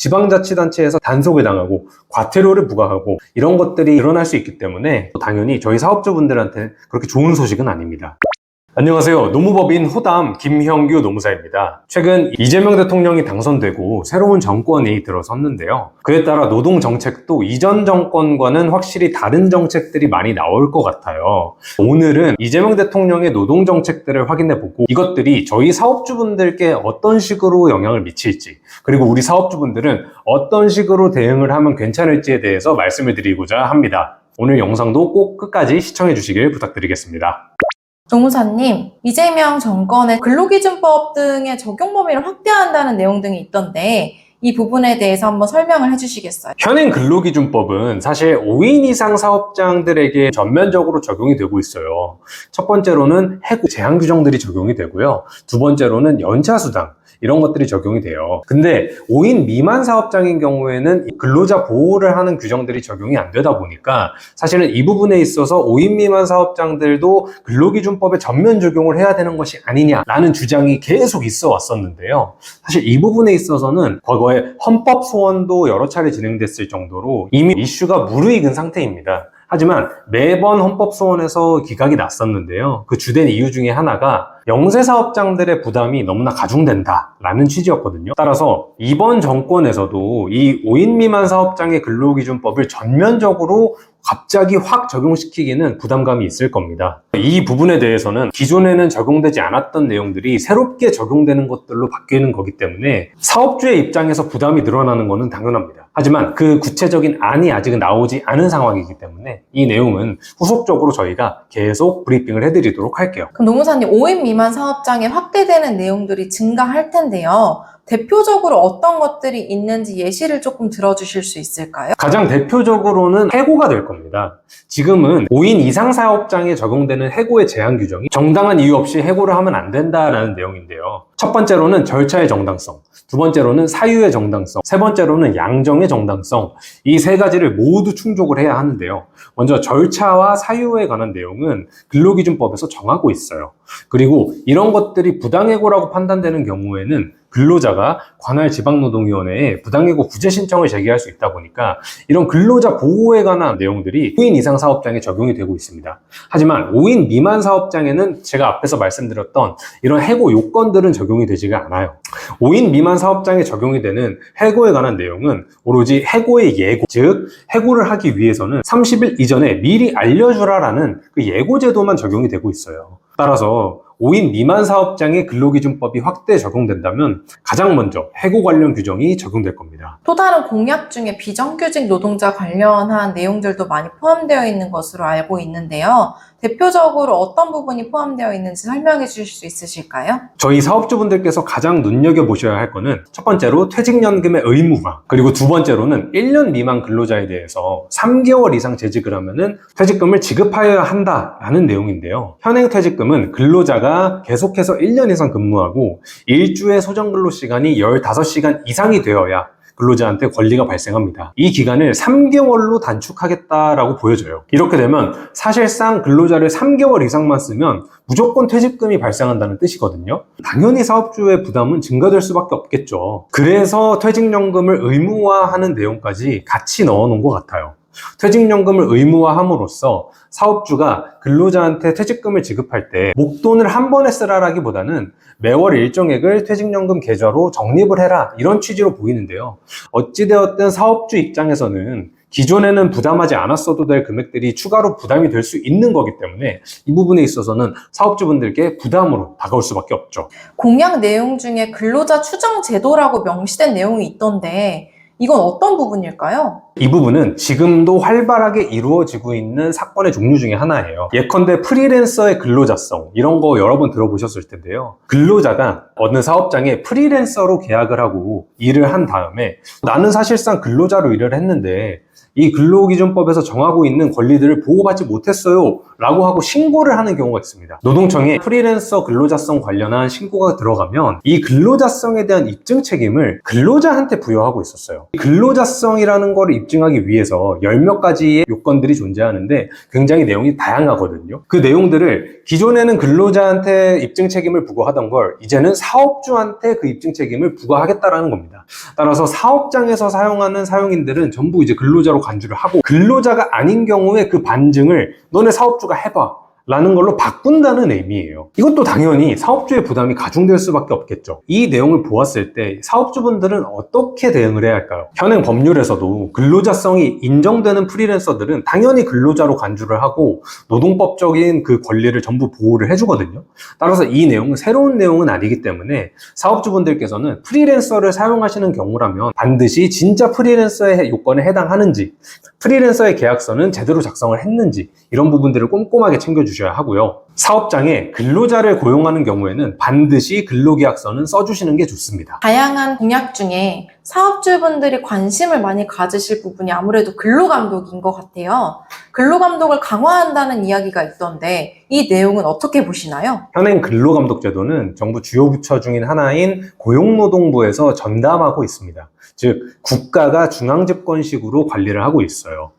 지방자치단체에서 단속을 당하고 과태료를 부과하고 이런 것들이 일어날 수 있기 때문에 당연히 저희 사업주분들한테 그렇게 좋은 소식은 아닙니다. 안녕하세요. 노무법인 호담 김형규 노무사입니다. 최근 이재명 대통령이 당선되고 새로운 정권이 들어섰는데요. 그에 따라 노동정책도 이전 정권과는 확실히 다른 정책들이 많이 나올 것 같아요. 오늘은 이재명 대통령의 노동정책들을 확인해보고 이것들이 저희 사업주분들께 어떤 식으로 영향을 미칠지, 그리고 우리 사업주분들은 어떤 식으로 대응을 하면 괜찮을지에 대해서 말씀을 드리고자 합니다. 오늘 영상도 꼭 끝까지 시청해 주시길 부탁드리겠습니다. 노무사님, 이재명 정권의 근로기준법 등의 적용 범위를 확대한다는 내용 등이 있던데 이 부분에 대해서 한번 설명을 해주시겠어요? 현행 근로기준법은 사실 5인 이상 사업장들에게 전면적으로 적용이 되고 있어요. 첫 번째로는 해고 제한 규정들이 적용이 되고요. 두 번째로는 연차수당 이런 것들이 적용이 돼요. 근데 5인 미만 사업장인 경우에는 근로자 보호를 하는 규정들이 적용이 안 되다 보니까 사실은 이 부분에 있어서 5인 미만 사업장들도 근로기준법에 전면 적용을 해야 되는 것이 아니냐라는 주장이 계속 있어 왔었는데요. 사실 이 부분에 있어서는 과거에 헌법 소원도 여러 차례 진행됐을 정도로 이미 이슈가 무르익은 상태입니다. 하지만 매번 헌법소원에서 기각이 났었는데요. 그 주된 이유 중에 하나가 영세사업장들의 부담이 너무나 가중된다라는 취지였거든요. 따라서 이번 정권에서도 이 5인 미만 사업장의 근로기준법을 전면적으로 갑자기 확 적용시키기는 부담감이 있을 겁니다. 이 부분에 대해서는 기존에는 적용되지 않았던 내용들이 새롭게 적용되는 것들로 바뀌는 거기 때문에 사업주의 입장에서 부담이 늘어나는 것은 당연합니다. 하지만 그 구체적인 안이 아직은 나오지 않은 상황이기 때문에 이 내용은 후속적으로 저희가 계속 브리핑을 해드리도록 할게요. 그럼 노무사님, 5인 미만 사업장에 확대되는 내용들이 증가할 텐데요. 대표적으로 어떤 것들이 있는지 예시를 조금 들어주실 수 있을까요? 가장 대표적으로는 해고가 될 겁니다. 지금은 5인 이상 사업장에 적용되는 해고의 제한 규정이 정당한 이유 없이 해고를 하면 안 된다라는 내용인데요. 첫 번째로는 절차의 정당성, 두 번째로는 사유의 정당성, 세 번째로는 양정의 정당성, 이 세 가지를 모두 충족을 해야 하는데요. 먼저 절차와 사유에 관한 내용은 근로기준법에서 정하고 있어요. 그리고 이런 것들이 부당해고라고 판단되는 경우에는 근로자가 관할 지방노동위원회에 부당해고 구제 신청을 제기할 수 있다 보니까 이런 근로자 보호에 관한 내용들이 5인 이상 사업장에 적용이 되고 있습니다. 하지만 5인 미만 사업장에는 제가 앞에서 말씀드렸던 이런 해고 요건들은 적용이 되지가 않아요. 5인 미만 사업장에 적용이 되는 해고에 관한 내용은 오로지 해고의 예고, 즉 해고를 하기 위해서는 30일 이전에 미리 알려주라라는 그 예고 제도만 적용이 되고 있어요. 따라서 5인 미만 사업장의 근로기준법이 확대 적용된다면 가장 먼저 해고 관련 규정이 적용될 겁니다. 또 다른 공약 중에 비정규직 노동자 관련한 내용들도 많이 포함되어 있는 것으로 알고 있는데요. 대표적으로 어떤 부분이 포함되어 있는지 설명해 주실 수 있으실까요? 저희 사업주분들께서 가장 눈여겨보셔야 할 거는 첫 번째로 퇴직연금의 의무화, 그리고 두 번째로는 1년 미만 근로자에 대해서 3개월 이상 재직을 하면은 퇴직금을 지급하여야 한다라는 내용인데요. 현행 퇴직금은 근로자가 계속해서 1년 이상 근무하고 일주의 소정근로시간이 15시간 이상이 되어야 근로자한테 권리가 발생합니다. 이 기간을 3개월로 단축하겠다라고 보여져요. 이렇게 되면 사실상 근로자를 3개월 이상만 쓰면 무조건 퇴직금이 발생한다는 뜻이거든요. 당연히 사업주의 부담은 증가될 수밖에 없겠죠. 그래서 퇴직연금을 의무화하는 내용까지 같이 넣어놓은 것 같아요. 퇴직연금을 의무화함으로써 사업주가 근로자한테 퇴직금을 지급할 때 목돈을 한 번에 쓰라라기보다는 매월 일정액을 퇴직연금 계좌로 적립을 해라, 이런 취지로 보이는데요. 어찌되었든 사업주 입장에서는 기존에는 부담하지 않았어도 될 금액들이 추가로 부담이 될 수 있는 거기 때문에 이 부분에 있어서는 사업주분들께 부담으로 다가올 수밖에 없죠. 공약 내용 중에 근로자 추정 제도라고 명시된 내용이 있던데 이건 어떤 부분일까요? 이 부분은 지금도 활발하게 이루어지고 있는 사건의 종류 중에 하나예요. 예컨대 프리랜서의 근로자성, 이런 거 여러 번 들어보셨을 텐데요. 근로자가 어느 사업장에 프리랜서로 계약을 하고 일을 한 다음에 나는 사실상 근로자로 일을 했는데 이 근로기준법에서 정하고 있는 권리들을 보호받지 못했어요 라고 하고 신고를 하는 경우가 있습니다. 노동청에 프리랜서 근로자성 관련한 신고가 들어가면 이 근로자성에 대한 입증 책임을 근로자한테 부여하고 있었어요. 근로자성이라는 거를 입증하기 위해서 열 몇 가지의 요건들이 존재하는데 굉장히 내용이 다양하거든요. 그 내용들을 기존에는 근로자한테 입증 책임을 부과하던 걸 이제는 사업주한테 그 입증 책임을 부과하겠다라는 겁니다. 따라서 사업장에서 사용하는 사용인들은 전부 이제 근로자로 간주를 하고, 근로자가 아닌 경우에 그 반증을 너네 사업주가 해봐 라는 걸로 바꾼다는 의미예요. 이것도 당연히 사업주의 부담이 가중될 수밖에 없겠죠. 이 내용을 보았을 때 사업주분들은 어떻게 대응을 해야 할까요? 현행 법률에서도 근로자성이 인정되는 프리랜서들은 당연히 근로자로 간주를 하고 노동법적인 그 권리를 전부 보호를 해주거든요. 따라서 이 내용은 새로운 내용은 아니기 때문에 사업주분들께서는 프리랜서를 사용하시는 경우라면 반드시 진짜 프리랜서의 요건에 해당하는지, 프리랜서의 계약서는 제대로 작성을 했는지, 이런 부분들을 꼼꼼하게 챙겨주셔야 하고요. 사업장에 근로자를 고용하는 경우에는 반드시 근로계약서는 써주시는 게 좋습니다. 다양한 공약 중에 사업주분들이 관심을 많이 가지실 부분이 아무래도 근로감독인 것 같아요. 근로감독을 강화한다는 이야기가 있던데 이 내용은 어떻게 보시나요? 현행 근로감독제도는 정부 주요 부처 중인 하나인 고용노동부에서 전담하고 있습니다. 즉, 국가가 중앙집권식으로 관리를 하고 있어요.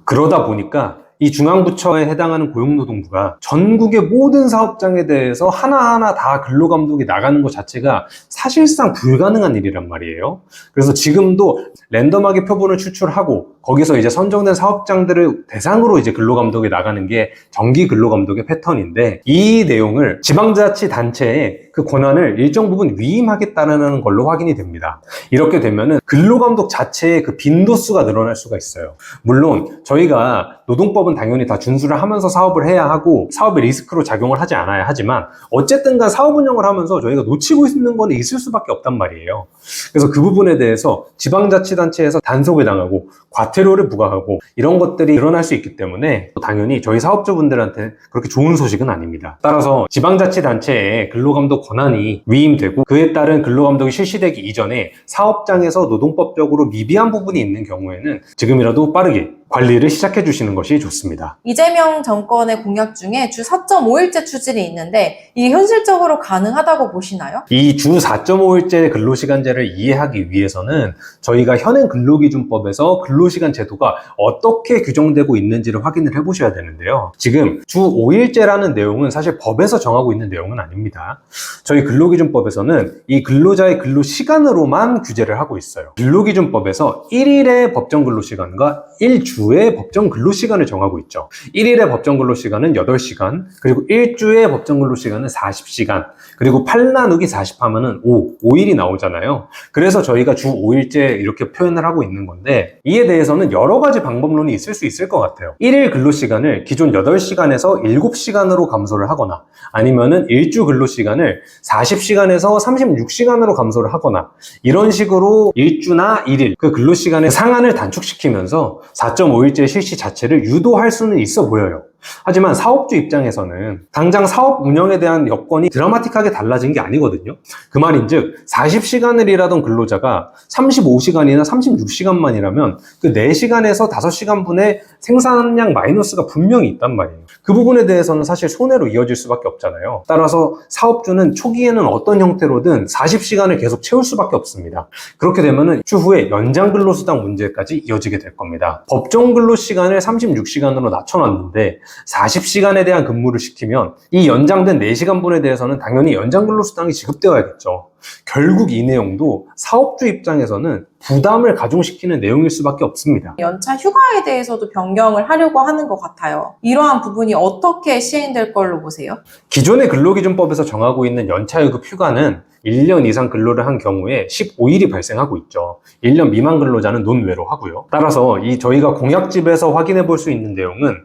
그러다 보니까 이 중앙부처에 해당하는 고용노동부가 전국의 모든 사업장에 대해서 하나하나 다 근로감독이 나가는 것 자체가 사실상 불가능한 일이란 말이에요. 그래서 지금도 랜덤하게 표본을 추출하고 거기서 이제 선정된 사업장들을 대상으로 이제 근로감독이 나가는 게 정기 근로감독의 패턴인데, 이 내용을 지방자치단체에 그 권한을 일정 부분 위임하겠다는 걸로 확인이 됩니다. 이렇게 되면은 근로감독 자체의 그 빈도수가 늘어날 수가 있어요. 물론 저희가 노동법은 당연히 다 준수를 하면서 사업을 해야 하고 사업의 리스크로 작용을 하지 않아야 하지만 어쨌든 간 사업 운영을 하면서 저희가 놓치고 있는 건 있을 수밖에 없단 말이에요. 그래서 그 부분에 대해서 지방자치단체에서 단속을 당하고 과태료를 부과하고 이런 것들이 일어날 수 있기 때문에 당연히 저희 사업주분들한테 그렇게 좋은 소식은 아닙니다. 따라서 지방자치단체에 근로감독 권한이 위임되고 그에 따른 근로감독이 실시되기 이전에 사업장에서 노동법적으로 미비한 부분이 있는 경우에는 지금이라도 빠르게 관리를 시작해 주시는 것이 좋습니다. 이재명 정권의 공약 중에 주 4.5일제 추진이 있는데 이게 현실적으로 가능하다고 보시나요? 이 주 4.5일제 근로시간제를 이해하기 위해서는 저희가 현행 근로기준법에서 근로시간 제도가 어떻게 규정되고 있는지를 확인을 해보셔야 되는데요. 지금 주 5일제라는 내용은 사실 법에서 정하고 있는 내용은 아닙니다. 저희 근로기준법에서는 이 근로자의 근로시간으로만 규제를 하고 있어요. 근로기준법에서 1일의 법정 근로시간과 1주의 법정 근로시간을 정하고 있죠. 1일의 법정 근로시간은 8시간, 그리고 1주의 법정 근로시간은 40시간, 그리고 8나누기 40 하면은 5일이 나오잖아요. 그래서 저희가 주 5일제 이렇게 표현을 하고 있는 건데, 이에 대해서는 여러 가지 방법론이 있을 수 있을 것 같아요. 1일 근로시간을 기존 8시간에서 7시간으로 감소를 하거나, 아니면은 1주 근로시간을 40시간에서 36시간으로 감소를 하거나, 이런 식으로 1주나 1일 그 근로시간의 상한을 단축시키면서 4.5일제 실시 자체를 유도할 수는 있어 보여요. 하지만 사업주 입장에서는 당장 사업 운영에 대한 여건이 드라마틱하게 달라진 게 아니거든요. 그 말인즉 40시간을 일하던 근로자가 35시간이나 36시간만이라면 그 4시간에서 5시간분의 생산량 마이너스가 분명히 있단 말이에요. 그 부분에 대해서는 사실 손해로 이어질 수밖에 없잖아요. 따라서 사업주는 초기에는 어떤 형태로든 40시간을 계속 채울 수밖에 없습니다. 그렇게 되면은 추후에 연장 근로수당 문제까지 이어지게 될 겁니다. 법정 근로시간을 36시간으로 낮춰놨는데 40시간에 대한 근무를 시키면 이 연장된 4시간분에 대해서는 당연히 연장 근로수당이 지급되어야겠죠. 결국 이 내용도 사업주 입장에서는 부담을 가중시키는 내용일 수밖에 없습니다. 연차 휴가에 대해서도 변경을 하려고 하는 것 같아요. 이러한 부분이 어떻게 시행될 걸로 보세요? 기존의 근로기준법에서 정하고 있는 연차유급 휴가는 1년 이상 근로를 한 경우에 15일이 발생하고 있죠. 1년 미만 근로자는 논외로 하고요. 따라서 저희가 공약집에서 확인해 볼 수 있는 내용은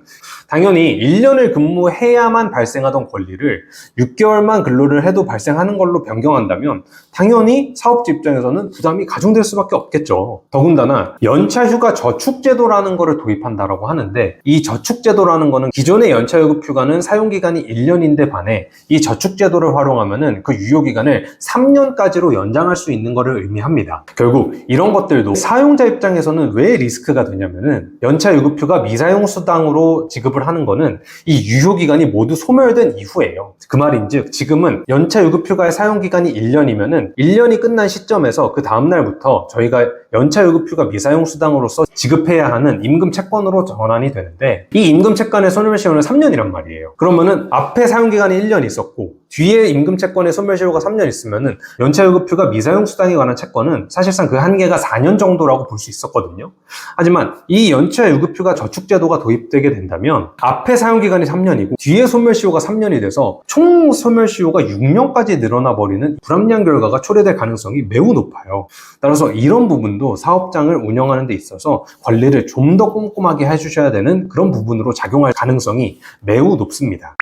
당연히 1년을 근무해야만 발생하던 권리를 6개월만 근로를 해도 발생하는 걸로 변경한다면 당연히 사업주 입장에서는 부담이 가중될 수밖에 없겠죠. 더군다나 연차휴가 저축제도라는 거를 도입한다라고 하는데, 이 저축제도라는 거는 기존의 연차유급 휴가는 사용기간이 1년인데 반해 이 저축제도를 활용하면은 그 유효기간을 3년까지로 연장할 수 있는 것을 의미합니다. 결국 이런 것들도 사용자 입장에서는 왜 리스크가 되냐면은 연차유급휴가 미사용 수당으로 지급을 사업을 하는 거는 이 유효기간이 모두 소멸된 이후예요. 그 말인즉 지금은 연차 유급휴가의 사용기간이 1년이면은 1년이 끝난 시점에서 그 다음날부터 저희가 연차 유급휴가 미사용 수당으로서 지급해야 하는 임금 채권으로 전환이 되는데, 이 임금 채권의 소멸시효는 3년이란 말이에요. 그러면은 앞에 사용기간이 1년 있었고 뒤에 임금 채권의 소멸시효가 3년 있으면은 연차 유급휴가 미사용 수당에 관한 채권은 사실상 그 한계가 4년 정도라고 볼 수 있었거든요. 하지만 이 연차 유급휴가 저축제도가 도입되게 된다면 앞에 사용기간이 3년이고 뒤에 소멸시효가 3년이 돼서 총 소멸시효가 6년까지 늘어나 버리는 불합리한 결과가 초래될 가능성이 매우 높아요. 따라서 이런 부분도 사업장을 운영하는 데 있어서 관리를 좀 더 꼼꼼하게 해주셔야 되는 그런 부분으로 작용할 가능성이 매우 높습니다.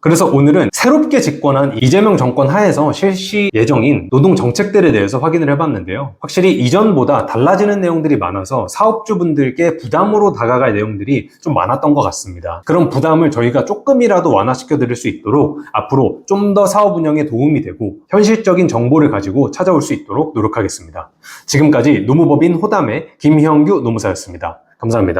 그래서 오늘은 새롭게 집권한 이재명 정권 하에서 실시 예정인 노동 정책들에 대해서 확인을 해봤는데요. 확실히 이전보다 달라지는 내용들이 많아서 사업주분들께 부담으로 다가갈 내용들이 좀 많았던 것 같습니다. 그런 부담을 저희가 조금이라도 완화시켜 드릴 수 있도록 앞으로 좀 더 사업 운영에 도움이 되고 현실적인 정보를 가지고 찾아올 수 있도록 노력하겠습니다. 지금까지 노무법인 호담의 김형규 노무사였습니다. 감사합니다.